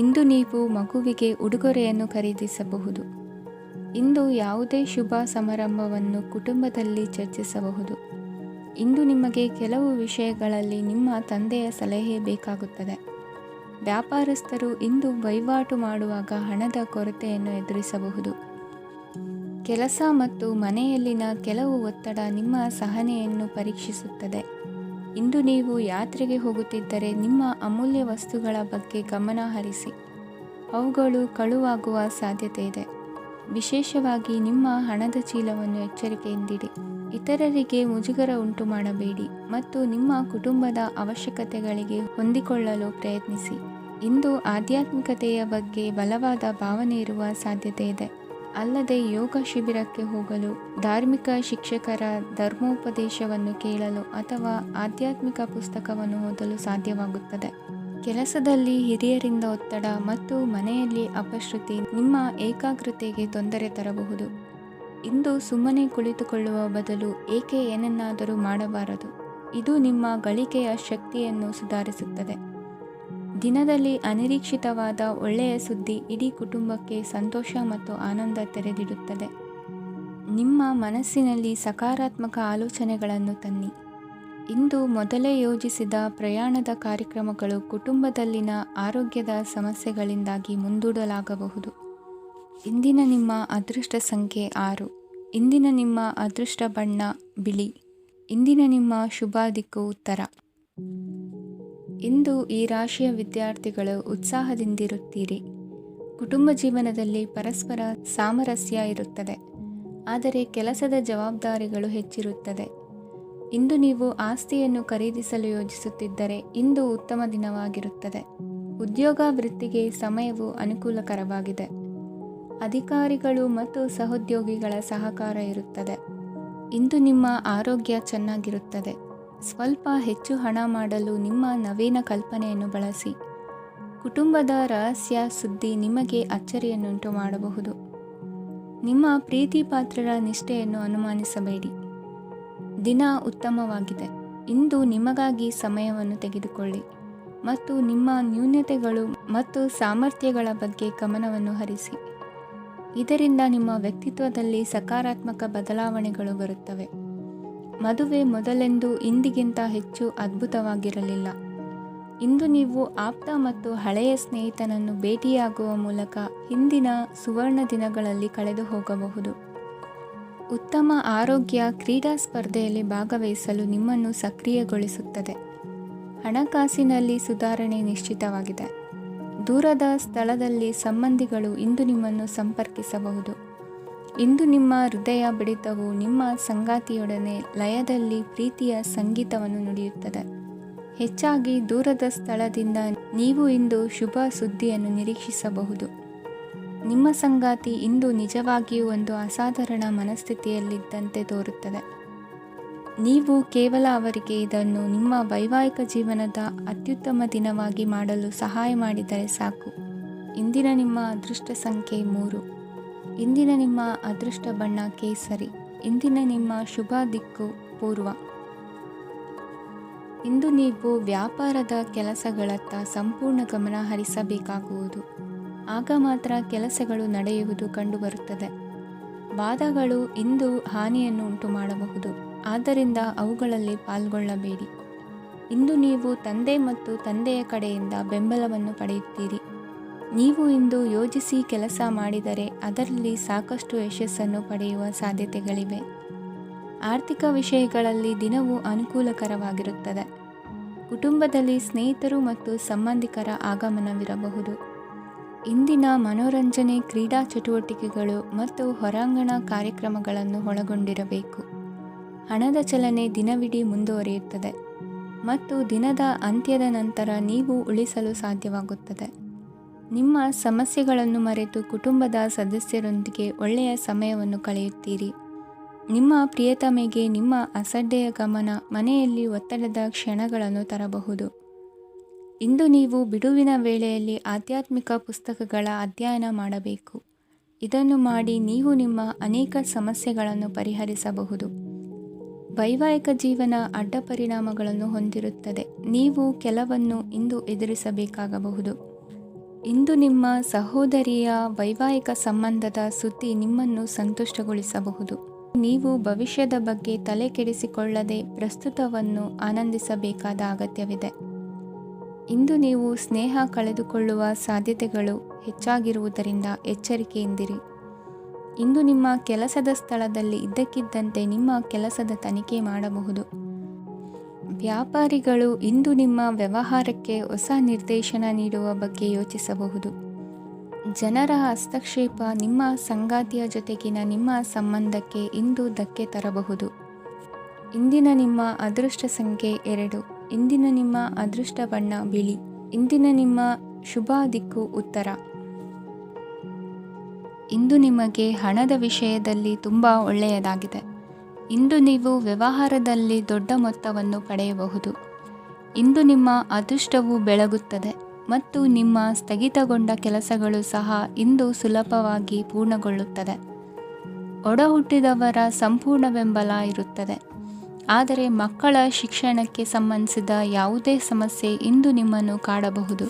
ಇಂದು ನೀವು ಮಗುವಿಗೆ ಉಡುಗೊರೆಯನ್ನು ಖರೀದಿಸಬಹುದು. ಇಂದು ಯಾವುದೇ ಶುಭ ಸಮಾರಂಭವನ್ನು ಕುಟುಂಬದಲ್ಲಿ ಚರ್ಚಿಸಬಹುದು. ಇಂದು ನಿಮಗೆ ಕೆಲವು ವಿಷಯಗಳಲ್ಲಿ ನಿಮ್ಮ ತಂದೆಯ ಸಲಹೆ ಬೇಕಾಗುತ್ತದೆ. ವ್ಯಾಪಾರಸ್ಥರು ಇಂದು ವಹಿವಾಟು ಮಾಡುವಾಗ ಹಣದ ಕೊರತೆಯನ್ನು ಎದುರಿಸಬಹುದು. ಕೆಲಸ ಮತ್ತು ಮನೆಯಲ್ಲಿನ ಕೆಲವು ಒತ್ತಡ ನಿಮ್ಮ ಸಹನೆಯನ್ನು ಪರೀಕ್ಷಿಸುತ್ತದೆ. ಇಂದು ನೀವು ಯಾತ್ರೆಗೆ ಹೋಗುತ್ತಿದ್ದರೆ ನಿಮ್ಮ ಅಮೂಲ್ಯ ವಸ್ತುಗಳ ಬಗ್ಗೆ ಗಮನ ಹರಿಸಿ. ಅವುಗಳು ಕಳುವಾಗುವ ಸಾಧ್ಯತೆ ಇದೆ. ವಿಶೇಷವಾಗಿ ನಿಮ್ಮ ಹಣದ ಚೀಲವನ್ನು ಎಚ್ಚರಿಕೆಯಿಂದಿಡಿ. ಇತರರಿಗೆ ಮುಜುಗರ ಉಂಟು ಮಾಡಬೇಡಿ ಮತ್ತು ನಿಮ್ಮ ಕುಟುಂಬದ ಅವಶ್ಯಕತೆಗಳಿಗೆ ಹೊಂದಿಕೊಳ್ಳಲು ಪ್ರಯತ್ನಿಸಿ. ಇಂದು ಆಧ್ಯಾತ್ಮಿಕತೆಯ ಬಗ್ಗೆ ಬಲವಾದ ಭಾವನೆ ಇರುವ ಸಾಧ್ಯತೆ ಇದೆ. ಅಲ್ಲದೆ ಯೋಗ ಶಿಬಿರಕ್ಕೆ ಹೋಗಲು, ಧಾರ್ಮಿಕ ಶಿಕ್ಷಕರ ಧರ್ಮೋಪದೇಶವನ್ನು ಕೇಳಲು ಅಥವಾ ಆಧ್ಯಾತ್ಮಿಕ ಪುಸ್ತಕವನ್ನು ಓದಲು ಸಾಧ್ಯವಾಗುತ್ತದೆ. ಕೆಲಸದಲ್ಲಿ ಹಿರಿಯರಿಂದ ಒತ್ತಡ ಮತ್ತು ಮನೆಯಲ್ಲಿ ಅಪಶ್ರುತಿ ನಿಮ್ಮ ಏಕಾಗ್ರತೆಗೆ ತೊಂದರೆ ತರಬಹುದು. ಇಂದು ಸುಮ್ಮನೆ ಕುಳಿತುಕೊಳ್ಳುವ ಬದಲು ಏಕೆ ಏನನ್ನಾದರೂ ಮಾಡಬಾರದು. ಇದು ನಿಮ್ಮ ಗಳಿಕೆಯ ಶಕ್ತಿಯನ್ನು ಸುಧಾರಿಸುತ್ತದೆ. ದಿನದಲ್ಲಿ ಅನಿರೀಕ್ಷಿತವಾದ ಒಳ್ಳೆಯ ಸುದ್ದಿ ಇಡೀ ಕುಟುಂಬಕ್ಕೆ ಸಂತೋಷ ಮತ್ತು ಆನಂದ ತೆರೆದಿಡುತ್ತದೆ. ನಿಮ್ಮ ಮನಸ್ಸಿನಲ್ಲಿ ಸಕಾರಾತ್ಮಕ ಆಲೋಚನೆಗಳನ್ನು ತನ್ನಿ. ಇಂದು ಮೊದಲೇ ಯೋಜಿಸಿದ ಪ್ರಯಾಣದ ಕಾರ್ಯಕ್ರಮಗಳು ಕುಟುಂಬದಲ್ಲಿನ ಆರೋಗ್ಯದ ಸಮಸ್ಯೆಗಳಿಂದಾಗಿ ಮುಂದೂಡಲಾಗಬಹುದು. ಇಂದಿನ ನಿಮ್ಮ ಅದೃಷ್ಟ ಸಂಖ್ಯೆ 6. ಇಂದಿನ ನಿಮ್ಮ ಅದೃಷ್ಟ ಬಣ್ಣ ಬಿಳಿ. ಇಂದಿನ ನಿಮ್ಮ ಶುಭ ದಿಕ್ಕು ಉತ್ತರ. ಇಂದು ಈ ರಾಶಿಯ ವಿದ್ಯಾರ್ಥಿಗಳು ಉತ್ಸಾಹದಿಂದಿರುತ್ತೀರಿ. ಕುಟುಂಬ ಜೀವನದಲ್ಲಿ ಪರಸ್ಪರ ಸಾಮರಸ್ಯ ಇರುತ್ತದೆ, ಆದರೆ ಕೆಲಸದ ಜವಾಬ್ದಾರಿಗಳು ಹೆಚ್ಚಿರುತ್ತದೆ. ಇಂದು ನೀವು ಆಸ್ತಿಯನ್ನು ಖರೀದಿಸಲು ಯೋಜಿಸುತ್ತಿದ್ದರೆ ಇಂದು ಉತ್ತಮ ದಿನವಾಗಿರುತ್ತದೆ. ಉದ್ಯೋಗ ವೃತ್ತಿಗೆ ಸಮಯವು ಅನುಕೂಲಕರವಾಗಿದೆ. ಅಧಿಕಾರಿಗಳು ಮತ್ತು ಸಹೋದ್ಯೋಗಿಗಳ ಸಹಕಾರ ಇರುತ್ತದೆ. ಇಂದು ನಿಮ್ಮ ಆರೋಗ್ಯ ಚೆನ್ನಾಗಿರುತ್ತದೆ. ಸ್ವಲ್ಪ ಹೆಚ್ಚು ಹಣ ಮಾಡಲು ನಿಮ್ಮ ನವೀನ ಕಲ್ಪನೆಯನ್ನು ಬಳಸಿ. ಕುಟುಂಬದ ರಹಸ್ಯ ಸುದ್ದಿ ನಿಮಗೆ ಅಚ್ಚರಿಯನ್ನುಂಟು ಮಾಡಬಹುದು. ನಿಮ್ಮ ಪ್ರೀತಿ ಪಾತ್ರರ ನಿಷ್ಠೆಯನ್ನು ಅನುಮಾನಿಸಬೇಡಿ. ದಿನ ಉತ್ತಮವಾಗಿದೆ. ಇಂದು ನಿಮಗಾಗಿ ಸಮಯವನ್ನು ತೆಗೆದುಕೊಳ್ಳಿ ಮತ್ತು ನಿಮ್ಮ ನ್ಯೂನತೆಗಳು ಮತ್ತು ಸಾಮರ್ಥ್ಯಗಳ ಬಗ್ಗೆ ಗಮನವನ್ನು ಹರಿಸಿ. ಇದರಿಂದ ನಿಮ್ಮ ವ್ಯಕ್ತಿತ್ವದಲ್ಲಿ ಸಕಾರಾತ್ಮಕ ಬದಲಾವಣೆಗಳು ಬರುತ್ತವೆ. ಮದುವೆ ಮೊದಲೆಂದು ಇಂದಿಗಿಂತ ಹೆಚ್ಚು ಅದ್ಭುತವಾಗಿರಲಿಲ್ಲ. ಇಂದು ನೀವು ಆಪ್ತ ಮತ್ತು ಹಳೆಯ ಸ್ನೇಹಿತನನ್ನು ಭೇಟಿಯಾಗುವ ಮೂಲಕ ಹಿಂದಿನ ಸುವರ್ಣ ದಿನಗಳಲ್ಲಿ ಕಳೆದು ಹೋಗಬಹುದು. ಉತ್ತಮ ಆರೋಗ್ಯ ಕ್ರೀಡಾ ಸ್ಪರ್ಧೆಯಲ್ಲಿ ಭಾಗವಹಿಸಲು ನಿಮ್ಮನ್ನು ಸಕ್ರಿಯಗೊಳಿಸುತ್ತದೆ. ಹಣಕಾಸಿನಲ್ಲಿ ಸುಧಾರಣೆ ನಿಶ್ಚಿತವಾಗಿದೆ. ದೂರದ ಸ್ಥಳದಲ್ಲಿ ಸಂಬಂಧಿಗಳು ಇಂದು ನಿಮ್ಮನ್ನು ಸಂಪರ್ಕಿಸಬಹುದು. ಇಂದು ನಿಮ್ಮ ಹೃದಯ ಬಡಿತವು ನಿಮ್ಮ ಸಂಗಾತಿಯೊಡನೆ ಲಯದಲ್ಲಿ ಪ್ರೀತಿಯ ಸಂಗೀತವನ್ನು ನುಡಿಯುತ್ತದೆ. ಹೆಚ್ಚಾಗಿ ದೂರದ ಸ್ಥಳದಿಂದ ನೀವು ಇಂದು ಶುಭ ಸುದ್ದಿಯನ್ನು ನಿರೀಕ್ಷಿಸಬಹುದು. ನಿಮ್ಮ ಸಂಗಾತಿ ಇಂದು ನಿಜವಾಗಿಯೂ ಒಂದು ಅಸಾಧಾರಣ ಮನಸ್ಥಿತಿಯಲ್ಲಿದ್ದಂತೆ ತೋರುತ್ತದೆ. ನೀವು ಕೇವಲ ಅವರಿಗೆ ಇದನ್ನು ನಿಮ್ಮ ವೈವಾಹಿಕ ಜೀವನದ ಅತ್ಯುತ್ತಮ ದಿನವಾಗಿ ಮಾಡಲು ಸಹಾಯ ಮಾಡಿದರೆ ಸಾಕು. ಇಂದಿನ ನಿಮ್ಮ ಅದೃಷ್ಟ ಸಂಖ್ಯೆ 3. ಇಂದಿನ ನಿಮ್ಮ ಅದೃಷ್ಟ ಬಣ್ಣ ಕೇಸರಿ. ಇಂದಿನ ನಿಮ್ಮ ಶುಭ ದಿಕ್ಕು ಪೂರ್ವ. ಇಂದು ನೀವು ವ್ಯಾಪಾರದ ಕೆಲಸಗಳತ್ತ ಸಂಪೂರ್ಣ ಗಮನ ಹರಿಸಬೇಕಾಗುವುದು. ಆಗ ಮಾತ್ರ ಕೆಲಸಗಳು ನಡೆಯುವುದು ಕಂಡುಬರುತ್ತದೆ. ವಾದಗಳು ಇಂದು ಹಾನಿಯನ್ನು ಉಂಟು ಮಾಡಬಹುದು, ಆದ್ದರಿಂದ ಅವುಗಳಲ್ಲಿ ಪಾಲ್ಗೊಳ್ಳಬೇಡಿ. ಇಂದು ನೀವು ತಂದೆ ಮತ್ತು ತಂದೆಯ ಕಡೆಯಿಂದ ಬೆಂಬಲವನ್ನು ಪಡೆಯುತ್ತೀರಿ. ನೀವು ಇಂದು ಯೋಜಿಸಿ ಕೆಲಸ ಮಾಡಿದರೆ ಅದರಲ್ಲಿ ಸಾಕಷ್ಟು ಯಶಸ್ಸನ್ನು ಪಡೆಯುವ ಸಾಧ್ಯತೆಗಳಿವೆ. ಆರ್ಥಿಕ ವಿಷಯಗಳಲ್ಲಿ ದಿನವೂ ಅನುಕೂಲಕರವಾಗಿರುತ್ತದೆ. ಕುಟುಂಬದಲ್ಲಿ ಸ್ನೇಹಿತರು ಮತ್ತು ಸಂಬಂಧಿಕರ ಆಗಮನವಿರಬಹುದು. ಇಂದಿನ ಮನೋರಂಜನೆ ಕ್ರೀಡಾ ಚಟುವಟಿಕೆಗಳು ಮತ್ತು ಹೊರಾಂಗಣ ಕಾರ್ಯಕ್ರಮಗಳನ್ನು ಒಳಗೊಂಡಿರಬೇಕು. ಹಣದ ಚಲನೆ ದಿನವಿಡೀ ಮುಂದುವರಿಯುತ್ತದೆ ಮತ್ತು ದಿನದ ಅಂತ್ಯದ ನಂತರ ನೀವು ಉಳಿಸಲು ಸಾಧ್ಯವಾಗುತ್ತದೆ. ನಿಮ್ಮ ಸಮಸ್ಯೆಗಳನ್ನು ಮರೆತು ಕುಟುಂಬದ ಸದಸ್ಯರೊಂದಿಗೆ ಒಳ್ಳೆಯ ಸಮಯವನ್ನು ಕಳೆಯುತ್ತೀರಿ. ನಿಮ್ಮ ಪ್ರಿಯತಮೆಗೆ ನಿಮ್ಮ ಅಸಡ್ಡೆಯ ಗಮನ ಮನೆಯಲ್ಲಿ ಒತ್ತಡದ ಕ್ಷಣಗಳನ್ನು ತರಬಹುದು. ಇಂದು ನೀವು ಬಿಡುವಿನ ವೇಳೆಯಲ್ಲಿ ಆಧ್ಯಾತ್ಮಿಕ ಪುಸ್ತಕಗಳ ಅಧ್ಯಯನ ಮಾಡಬೇಕು. ಇದನ್ನು ಮಾಡಿ ನೀವು ನಿಮ್ಮ ಅನೇಕ ಸಮಸ್ಯೆಗಳನ್ನು ಪರಿಹರಿಸಬಹುದು. ವೈವಾಹಿಕ ಜೀವನ ಅಡ್ಡ ಪರಿಣಾಮಗಳನ್ನು ಹೊಂದಿರುತ್ತದೆ. ನೀವು ಕೆಲವನ್ನು ಇಂದು ಎದುರಿಸಬೇಕಾಗಬಹುದು. ಇಂದು ನಿಮ್ಮ ಸಹೋದರಿಯ ವೈವಾಹಿಕ ಸಂಬಂಧದ ಸುದ್ದಿ ನಿಮ್ಮನ್ನು ಸಂತುಷ್ಟಗೊಳಿಸಬಹುದು. ನೀವು ಭವಿಷ್ಯದ ಬಗ್ಗೆ ತಲೆ ಕೆಡಿಸಿಕೊಳ್ಳದೆ ಪ್ರಸ್ತುತವನ್ನು ಆನಂದಿಸಬೇಕಾದ ಅಗತ್ಯವಿದೆ. ಇಂದು ನೀವು ಸ್ನೇಹ ಕಳೆದುಕೊಳ್ಳುವ ಸಾಧ್ಯತೆಗಳು ಹೆಚ್ಚಾಗಿರುವುದರಿಂದ ಎಚ್ಚರಿಕೆಯಿಂದಿರಿ. ಇಂದು ನಿಮ್ಮ ಕೆಲಸದ ಸ್ಥಳದಲ್ಲಿ ಇದ್ದಕ್ಕಿದ್ದಂತೆ ನಿಮ್ಮ ಕೆಲಸದ ತನಿಖೆ ಮಾಡಬಹುದು. ವ್ಯಾಪಾರಿಗಳು ಇಂದು ನಿಮ್ಮ ವ್ಯವಹಾರಕ್ಕೆ ಹೊಸ ನಿರ್ದೇಶನ ನೀಡುವ ಬಗ್ಗೆ ಯೋಚಿಸಬಹುದು. ಜನರ ಹಸ್ತಕ್ಷೇಪ ನಿಮ್ಮ ಸಂಗಾತಿಯ ಜೊತೆಗಿನ ನಿಮ್ಮ ಸಂಬಂಧಕ್ಕೆ ಇಂದು ಧಕ್ಕೆ ತರಬಹುದು. ಇಂದಿನ ನಿಮ್ಮ ಅದೃಷ್ಟ ಸಂಖ್ಯೆ 2. ಇಂದಿನ ನಿಮ್ಮ ಅದೃಷ್ಟ ಬಣ್ಣ ಬಿಳಿ. ಇಂದಿನ ನಿಮ್ಮ ಶುಭ ದಿಕ್ಕು ಉತ್ತರ. ಇಂದು ನಿಮಗೆ ಹಣದ ವಿಷಯದಲ್ಲಿ ತುಂಬ ಒಳ್ಳೆಯದಾಗಿದೆ. ಇಂದು ನೀವು ವ್ಯವಹಾರದಲ್ಲಿ ದೊಡ್ಡ ಮೊತ್ತವನ್ನು ಪಡೆಯಬಹುದು. ಇಂದು ನಿಮ್ಮ ಅದೃಷ್ಟವು ಬೆಳಗುತ್ತದೆ ಮತ್ತು ನಿಮ್ಮ ಸ್ಥಗಿತಗೊಂಡ ಕೆಲಸಗಳು ಸಹ ಇಂದು ಸುಲಭವಾಗಿ ಪೂರ್ಣಗೊಳ್ಳುತ್ತದೆ. ಒಡಹುಟ್ಟಿದವರ ಸಂಪೂರ್ಣ ಬೆಂಬಲ ಇರುತ್ತದೆ. ಆದರೆ ಮಕ್ಕಳ ಶಿಕ್ಷಣಕ್ಕೆ ಸಂಬಂಧಿಸಿದ ಯಾವುದೇ ಸಮಸ್ಯೆ ಇಂದು ನಿಮ್ಮನ್ನು ಕಾಡಬಹುದು.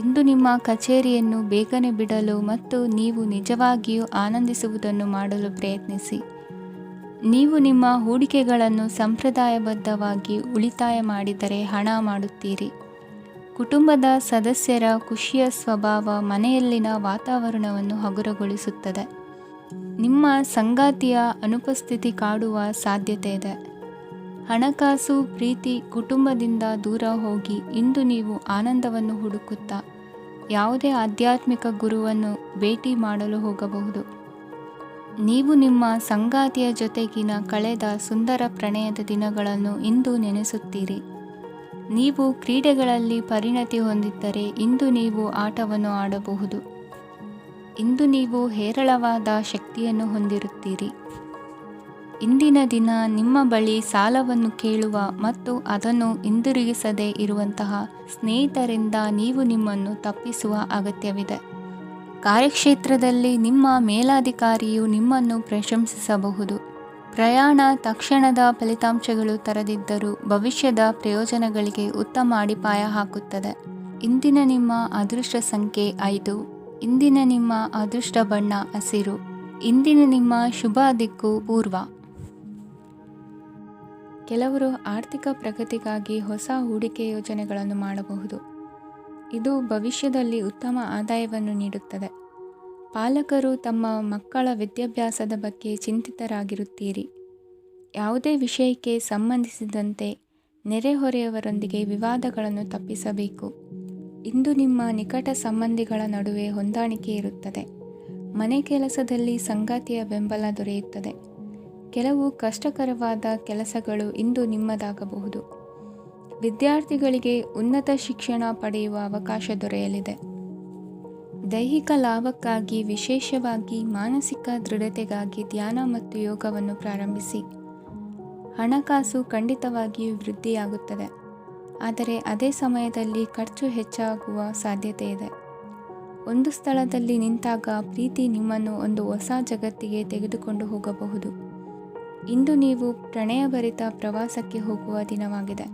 ಇಂದು ನಿಮ್ಮ ಕಚೇರಿಯನ್ನು ಬೇಗನೆ ಬಿಡಲು ಮತ್ತು ನೀವು ನಿಜವಾಗಿಯೂ ಆನಂದಿಸುವುದನ್ನು ಮಾಡಲು ಪ್ರಯತ್ನಿಸಿ. ನೀವು ನಿಮ್ಮ ಹೂಡಿಕೆಗಳನ್ನು ಸಂಪ್ರದಾಯಬದ್ಧವಾಗಿ ಉಳಿತಾಯ ಮಾಡಿದರೆ ಹಣ ಮಾಡುತ್ತೀರಿ. ಕುಟುಂಬದ ಸದಸ್ಯರ ಖುಷಿಯ ಸ್ವಭಾವ ಮನೆಯಲ್ಲಿನ ವಾತಾವರಣವನ್ನು ಹಗುರಗೊಳಿಸುತ್ತದೆ. ನಿಮ್ಮ ಸಂಗಾತಿಯ ಅನುಪಸ್ಥಿತಿ ಕಾಡುವ ಸಾಧ್ಯತೆ ಇದೆ. ಹಣಕಾಸು, ಪ್ರೀತಿ, ಕುಟುಂಬದಿಂದ ದೂರ ಹೋಗಿ ಇಂದು ನೀವು ಆನಂದವನ್ನು ಹುಡುಕುತ್ತಾ ಯಾವುದೇ ಆಧ್ಯಾತ್ಮಿಕ ಗುರುವನ್ನು ಭೇಟಿ ಮಾಡಲು ಹೋಗಬಹುದು. ನೀವು ನಿಮ್ಮ ಸಂಗಾತಿಯ ಜೊತೆಗಿನ ಕಳೆದ ಸುಂದರ ಪ್ರಣಯದ ದಿನಗಳನ್ನು ಇಂದು ನೆನೆಸುತ್ತೀರಿ. ನೀವು ಕ್ರೀಡೆಗಳಲ್ಲಿ ಪರಿಣತಿ ಹೊಂದಿದ್ದರೆ ಇಂದು ನೀವು ಆಟವನ್ನು ಆಡಬಹುದು. ಇಂದು ನೀವು ಹೇರಳವಾದ ಶಕ್ತಿಯನ್ನು ಹೊಂದಿರುತ್ತೀರಿ. ಇಂದಿನ ದಿನ ನಿಮ್ಮ ಬಳಿ ಸಾಲವನ್ನು ಕೇಳುವ ಮತ್ತು ಅದನ್ನು ಹಿಂದಿರುಗಿಸದೇ ಇರುವಂತಹ ಸ್ನೇಹಿತರಿಂದ ನೀವು ನಿಮ್ಮನ್ನು ತಪ್ಪಿಸುವ ಅಗತ್ಯವಿದೆ. ಕಾರ್ಯಕ್ಷೇತ್ರದಲ್ಲಿ ನಿಮ್ಮ ಮೇಲಾಧಿಕಾರಿಯು ನಿಮ್ಮನ್ನು ಪ್ರಶಂಸಿಸಬಹುದು. ಪ್ರಯಾಣ ತಕ್ಷಣದ ಫಲಿತಾಂಶಗಳು ತರದಿದ್ದರೂ ಭವಿಷ್ಯದ ಪ್ರಯೋಜನಗಳಿಗೆ ಉತ್ತಮ ಅಡಿಪಾಯ ಹಾಕುತ್ತದೆ. ಇಂದಿನ ನಿಮ್ಮ ಅದೃಷ್ಟ ಸಂಖ್ಯೆ 5. ಇಂದಿನ ನಿಮ್ಮ ಅದೃಷ್ಟ ಬಣ್ಣ ಹಸಿರು. ಇಂದಿನ ನಿಮ್ಮ ಶುಭ ದಿಕ್ಕು ಪೂರ್ವ. ಕೆಲವರು ಆರ್ಥಿಕ ಪ್ರಗತಿಗಾಗಿ ಹೊಸ ಹೂಡಿಕೆ ಯೋಜನೆಗಳನ್ನು ಮಾಡಬಹುದು. ಇದು ಭವಿಷ್ಯದಲ್ಲಿ ಉತ್ತಮ ಆದಾಯವನ್ನು ನೀಡುತ್ತದೆ. ಪಾಲಕರು ತಮ್ಮ ಮಕ್ಕಳ ವಿದ್ಯಾಭ್ಯಾಸದ ಬಗ್ಗೆ ಚಿಂತಿತರಾಗಿರುತ್ತೀರಿ. ಯಾವುದೇ ವಿಷಯಕ್ಕೆ ಸಂಬಂಧಿಸಿದಂತೆ ನೆರೆಹೊರೆಯವರೊಂದಿಗೆ ವಿವಾದಗಳನ್ನು ತಪ್ಪಿಸಬೇಕು. ಇಂದು ನಿಮ್ಮ ನಿಕಟ ಸಂಬಂಧಿಗಳ ನಡುವೆ ಹೊಂದಾಣಿಕೆ ಇರುತ್ತದೆ. ಮನೆ ಕೆಲಸದಲ್ಲಿ ಸಂಗಾತಿಯ ಬೆಂಬಲ ದೊರೆಯುತ್ತದೆ. ಕೆಲವು ಕಷ್ಟಕರವಾದ ಕೆಲಸಗಳು ಇಂದು ನಿಮ್ಮದಾಗಬಹುದು. ವಿದ್ಯಾರ್ಥಿಗಳಿಗೆ ಉನ್ನತ ಶಿಕ್ಷಣ ಪಡೆಯುವ ಅವಕಾಶ ದೊರೆಯಲಿದೆ. ದೈಹಿಕ ಲಾಭಕ್ಕಾಗಿ, ವಿಶೇಷವಾಗಿ ಮಾನಸಿಕ ದೃಢತೆಗಾಗಿ ಧ್ಯಾನ ಮತ್ತು ಯೋಗವನ್ನು ಪ್ರಾರಂಭಿಸಿ. ಹಣಕಾಸು ಖಂಡಿತವಾಗಿಯೂ ವೃದ್ಧಿಯಾಗುತ್ತದೆ, ಆದರೆ ಅದೇ ಸಮಯದಲ್ಲಿ ಖರ್ಚು ಹೆಚ್ಚಾಗುವ ಸಾಧ್ಯತೆ ಇದೆ. ಒಂದು ಸ್ಥಳದಲ್ಲಿ ನಿಂತಾಗ ಪ್ರೀತಿ ನಿಮ್ಮನ್ನು ಒಂದು ಹೊಸ ಜಗತ್ತಿಗೆ ತೆಗೆದುಕೊಂಡು ಹೋಗಬಹುದು. ಇಂದು ನೀವು ಪ್ರಣಯಭರಿತ ಪ್ರವಾಸಕ್ಕೆ ಹೋಗುವ ದಿನವಾಗಿದೆ.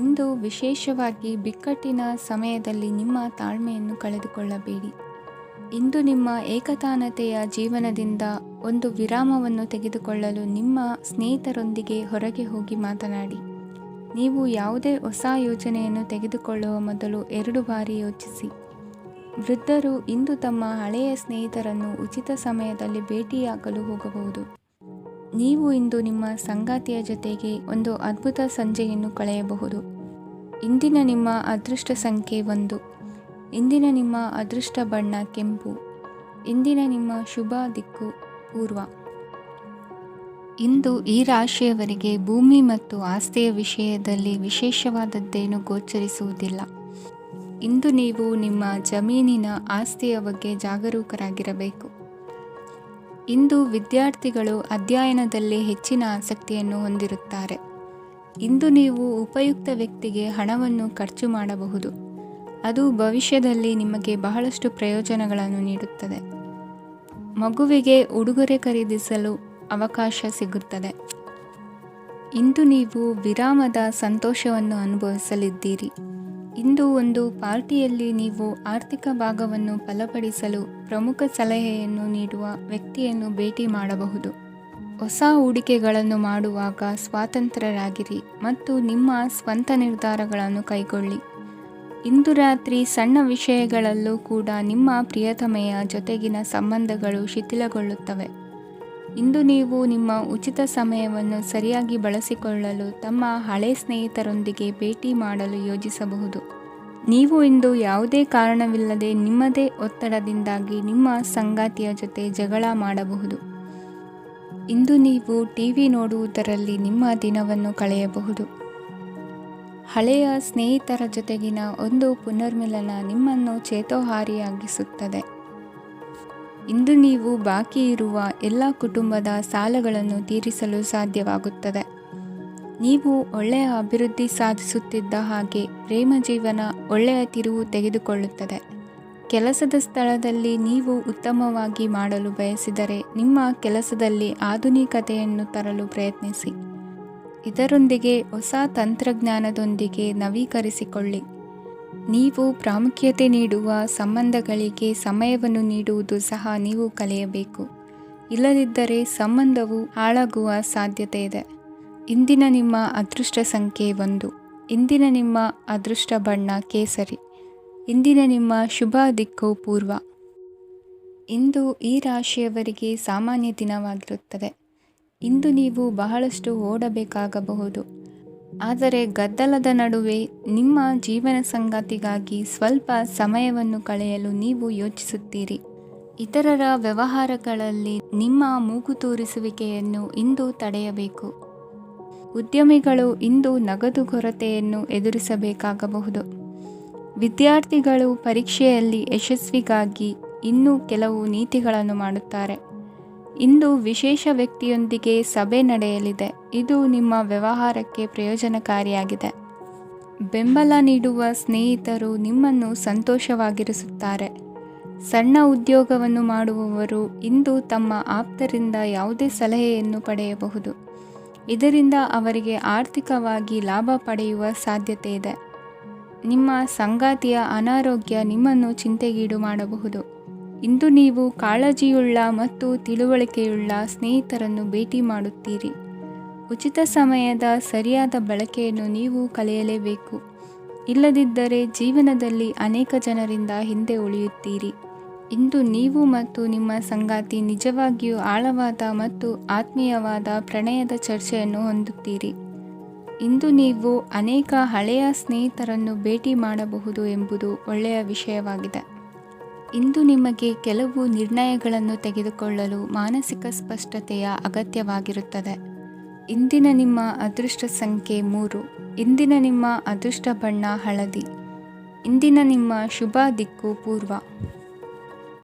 ಇಂದು ವಿಶೇಷವಾಗಿ ಬಿಕ್ಕಟ್ಟಿನ ಸಮಯದಲ್ಲಿ ನಿಮ್ಮ ತಾಳ್ಮೆಯನ್ನು ಕಳೆದುಕೊಳ್ಳಬೇಡಿ. ಇಂದು ನಿಮ್ಮ ಏಕತಾನತೆಯ ಜೀವನದಿಂದ ಒಂದು ವಿರಾಮವನ್ನು ತೆಗೆದುಕೊಳ್ಳಲು ನಿಮ್ಮ ಸ್ನೇಹಿತರೊಂದಿಗೆ ಹೊರಗೆ ಹೋಗಿ ಮಾತನಾಡಿ. ನೀವು ಯಾವುದೇ ಹೊಸ ಯೋಜನೆಯನ್ನು ತೆಗೆದುಕೊಳ್ಳುವ ಮೊದಲು 2 ಬಾರಿ ಯೋಚಿಸಿ. ವೃದ್ಧರು ಇಂದು ತಮ್ಮ ಹಳೆಯ ಸ್ನೇಹಿತರನ್ನು ಉಚಿತ ಸಮಯದಲ್ಲಿ ಭೇಟಿಯಾಗಲು ಹೋಗಬಹುದು. ನೀವು ಇಂದು ನಿಮ್ಮ ಸಂಗಾತಿಯ ಜೊತೆಗೆ ಒಂದು ಅದ್ಭುತ ಸಂಜೆಯನ್ನು ಕಳೆಯಬಹುದು. ಇಂದಿನ ನಿಮ್ಮ ಅದೃಷ್ಟ ಸಂಖ್ಯೆ 1. ಇಂದಿನ ನಿಮ್ಮ ಅದೃಷ್ಟ ಬಣ್ಣ ಕೆಂಪು. ಇಂದಿನ ನಿಮ್ಮ ಶುಭ ದಿಕ್ಕು ಪೂರ್ವ. ಇಂದು ಈ ರಾಶಿಯವರಿಗೆ ಭೂಮಿ ಮತ್ತು ಆಸ್ತಿಯ ವಿಷಯದಲ್ಲಿ ವಿಶೇಷವಾದದ್ದೇನು ಗೋಚರಿಸುವುದಿಲ್ಲ. ಇಂದು ನೀವು ನಿಮ್ಮ ಜಮೀನಿನ ಆಸ್ತಿಯ ಬಗ್ಗೆ ಜಾಗರೂಕರಾಗಿರಬೇಕು. ಇಂದು ವಿದ್ಯಾರ್ಥಿಗಳು ಅಧ್ಯಯನದಲ್ಲಿ ಹೆಚ್ಚಿನ ಆಸಕ್ತಿಯನ್ನು ಹೊಂದಿರುತ್ತಾರೆ. ಇಂದು ನೀವು ಉಪಯುಕ್ತ ವ್ಯಕ್ತಿಗೆ ಹಣವನ್ನು ಖರ್ಚು ಮಾಡಬಹುದು. ಅದು ಭವಿಷ್ಯದಲ್ಲಿ ನಿಮಗೆ ಬಹಳಷ್ಟು ಪ್ರಯೋಜನಗಳನ್ನು ನೀಡುತ್ತದೆ. ಮಗುವಿಗೆ ಉಡುಗೊರೆ ಖರೀದಿಸಲು ಅವಕಾಶ ಸಿಗುತ್ತದೆ. ಇಂದು ನೀವು ವಿರಾಮದ ಸಂತೋಷವನ್ನು ಅನುಭವಿಸಲಿದ್ದೀರಿ. ಇಂದು ಒಂದು ಪಾರ್ಟಿಯಲ್ಲಿ ನೀವು ಆರ್ಥಿಕ ಭಾಗವನ್ನು ಬಲಪಡಿಸಲು ಪ್ರಮುಖ ಸಲಹೆಯನ್ನು ನೀಡುವ ವ್ಯಕ್ತಿಯನ್ನು ಭೇಟಿ ಮಾಡಬಹುದು. ಹೊಸ ಹೂಡಿಕೆಗಳನ್ನು ಮಾಡುವಾಗ ಸ್ವಾತಂತ್ರ್ಯರಾಗಿರಿ ಮತ್ತು ನಿಮ್ಮ ಸ್ವಂತ ನಿರ್ಧಾರಗಳನ್ನು ಕೈಗೊಳ್ಳಿ. ಇಂದು ರಾತ್ರಿ ಸಣ್ಣ ವಿಷಯಗಳಲ್ಲೂ ಕೂಡ ನಿಮ್ಮ ಪ್ರಿಯತಮೆಯ ಜೊತೆಗಿನ ಸಂಬಂಧಗಳು ಶಿಥಿಲಗೊಳ್ಳುತ್ತವೆ. ಇಂದು ನೀವು ನಿಮ್ಮ ಉಚಿತ ಸಮಯವನ್ನು ಸರಿಯಾಗಿ ಬಳಸಿಕೊಳ್ಳಲು ತಮ್ಮ ಹಳೆ ಸ್ನೇಹಿತರೊಂದಿಗೆ ಭೇಟಿ ಮಾಡಲು ಯೋಜಿಸಬಹುದು. ನೀವು ಇಂದು ಯಾವುದೇ ಕಾರಣವಿಲ್ಲದೆ ನಿಮ್ಮದೇ ಒತ್ತಡದಿಂದಾಗಿ ನಿಮ್ಮ ಸಂಗಾತಿಯ ಜೊತೆ ಜಗಳ ಮಾಡಬಹುದು. ಇಂದು ನೀವು ಟಿವಿ ನೋಡುವುದರಲ್ಲಿ ನಿಮ್ಮ ದಿನವನ್ನು ಕಳೆಯಬಹುದು. ಹಳೆಯ ಸ್ನೇಹಿತರ ಜೊತೆಗಿನ ಒಂದು ಪುನರ್ಮಿಲನ ನಿಮ್ಮನ್ನು ಚೇತೋಹಾರಿಯಾಗಿಸುತ್ತದೆ. ಇಂದು ನೀವು ಬಾಕಿ ಇರುವ ಎಲ್ಲ ಕುಟುಂಬದ ಸಾಲಗಳನ್ನು ತೀರಿಸಲು ಸಾಧ್ಯವಾಗುತ್ತದೆ. ನೀವು ಒಳ್ಳೆಯ ಅಭಿವೃದ್ಧಿ ಸಾಧಿಸುತ್ತಿದ್ದ ಹಾಗೆ ಪ್ರೇಮ ಜೀವನ ಒಳ್ಳೆಯ ತಿರುವು ತೆಗೆದುಕೊಳ್ಳುತ್ತದೆ. ಕೆಲಸದ ಸ್ಥಳದಲ್ಲಿ ನೀವು ಉತ್ತಮವಾಗಿ ಮಾಡಲು ಬಯಸಿದರೆ ನಿಮ್ಮ ಕೆಲಸದಲ್ಲಿ ಆಧುನಿಕತೆಯನ್ನು ತರಲು ಪ್ರಯತ್ನಿಸಿ. ಇದರೊಂದಿಗೆ ಹೊಸ ತಂತ್ರಜ್ಞಾನದೊಂದಿಗೆ ನವೀಕರಿಸಿಕೊಳ್ಳಿ. ನೀವು ಪ್ರಾಮುಖ್ಯತೆ ನೀಡುವ ಸಂಬಂಧಗಳಿಗೆ ಸಮಯವನ್ನು ನೀಡುವುದು ಸಹ ನೀವು ಕಲಿಯಬೇಕು. ಇಲ್ಲದಿದ್ದರೆ ಸಂಬಂಧವು ಹಾಳಾಗುವ ಸಾಧ್ಯತೆ ಇದೆ. ಇಂದಿನ ನಿಮ್ಮ ಅದೃಷ್ಟ ಸಂಖ್ಯೆ 1. ಇಂದಿನ ನಿಮ್ಮ ಅದೃಷ್ಟ ಬಣ್ಣ ಕೇಸರಿ. ಇಂದಿನ ನಿಮ್ಮ ಶುಭ ದಿಕ್ಕು ಪೂರ್ವ. ಇಂದು ಈ ರಾಶಿಯವರಿಗೆ ಸಾಮಾನ್ಯ ದಿನವಾಗಿರುತ್ತದೆ. ಇಂದು ನೀವು ಬಹಳಷ್ಟು ಓಡಬೇಕಾಗಬಹುದು. ಆದರೆ ಗದ್ದಲದ ನಡುವೆ ನಿಮ್ಮ ಜೀವನ ಸಂಗಾತಿಗಾಗಿ ಸ್ವಲ್ಪ ಸಮಯವನ್ನು ಕಳೆಯಲು ನೀವು ಯೋಚಿಸುತ್ತೀರಿ. ಇತರರ ವ್ಯವಹಾರಗಳಲ್ಲಿ ನಿಮ್ಮ ಮೂಗು ತೂರಿಸುವಿಕೆಯನ್ನು ಇಂದು ತಡೆಯಬೇಕು. ಉದ್ಯಮಿಗಳು ಇಂದು ನಗದು ಕೊರತೆಯನ್ನು ಎದುರಿಸಬೇಕಾಗಬಹುದು. ವಿದ್ಯಾರ್ಥಿಗಳು ಪರೀಕ್ಷೆಯಲ್ಲಿ ಯಶಸ್ವಿಗಾಗಿ ಇನ್ನೂ ಕೆಲವು ನೀತಿಗಳನ್ನು ಮಾಡುತ್ತಾರೆ. ಇಂದು ವಿಶೇಷ ವ್ಯಕ್ತಿಯೊಂದಿಗೆ ಸಭೆ ನಡೆಯಲಿದೆ. ಇದು ನಿಮ್ಮ ವ್ಯವಹಾರಕ್ಕೆ ಪ್ರಯೋಜನಕಾರಿಯಾಗಿದೆ. ಬೆಂಬಲ ನೀಡುವ ಸ್ನೇಹಿತರು ನಿಮ್ಮನ್ನು ಸಂತೋಷವಾಗಿರಿಸುತ್ತಾರೆ. ಸಣ್ಣ ಉದ್ಯೋಗವನ್ನು ಮಾಡುವವರು ಇಂದು ತಮ್ಮ ಆಪ್ತರಿಂದ ಯಾವುದೇ ಸಲಹೆಯನ್ನು ಪಡೆಯಬಹುದು. ಇದರಿಂದ ಅವರಿಗೆ ಆರ್ಥಿಕವಾಗಿ ಲಾಭ ಪಡೆಯುವ ಸಾಧ್ಯತೆ ಇದೆ. ನಿಮ್ಮ ಸಂಗಾತಿಯ ಅನಾರೋಗ್ಯ ನಿಮ್ಮನ್ನು ಚಿಂತೆಗೀಡು ಮಾಡಬಹುದು. ಇಂದು ನೀವು ಕಾಳಜಿಯುಳ್ಳ ಮತ್ತು ತಿಳುವಳಿಕೆಯುಳ್ಳ ಸ್ನೇಹಿತರನ್ನು ಭೇಟಿ ಮಾಡುತ್ತೀರಿ. ಉಚಿತ ಸಮಯದ ಸರಿಯಾದ ಬಳಕೆಯನ್ನು ನೀವು ಕಲಿಯಲೇಬೇಕು. ಇಲ್ಲದಿದ್ದರೆ ಜೀವನದಲ್ಲಿ ಅನೇಕ ಜನರಿಂದ ಹಿಂದೆ ಉಳಿಯುತ್ತೀರಿ. ಇಂದು ನೀವು ಮತ್ತು ನಿಮ್ಮ ಸಂಗಾತಿ ನಿಜವಾಗಿಯೂ ಆಳವಾದ ಮತ್ತು ಆತ್ಮೀಯವಾದ ಪ್ರಣಯದ ಚರ್ಚೆಯನ್ನು ಹೊಂದುತ್ತೀರಿ. ಇಂದು ನೀವು ಅನೇಕ ಹಳೆಯ ಸ್ನೇಹಿತರನ್ನು ಭೇಟಿ ಮಾಡಬಹುದು ಎಂಬುದು ಒಳ್ಳೆಯ ವಿಷಯವಾಗಿದೆ. ಇಂದು ನಿಮಗೆ ಕೆಲವು ನಿರ್ಣಯಗಳನ್ನು ತೆಗೆದುಕೊಳ್ಳಲು ಮಾನಸಿಕ ಸ್ಪಷ್ಟತೆಯ ಅಗತ್ಯವಾಗಿರುತ್ತದೆ. ಇಂದಿನ ನಿಮ್ಮ ಅದೃಷ್ಟ ಸಂಖ್ಯೆ 3. ಇಂದಿನ ನಿಮ್ಮ ಅದೃಷ್ಟ ಬಣ್ಣ ಹಳದಿ. ಇಂದಿನ ನಿಮ್ಮ ಶುಭ ದಿಕ್ಕು ಪೂರ್ವ.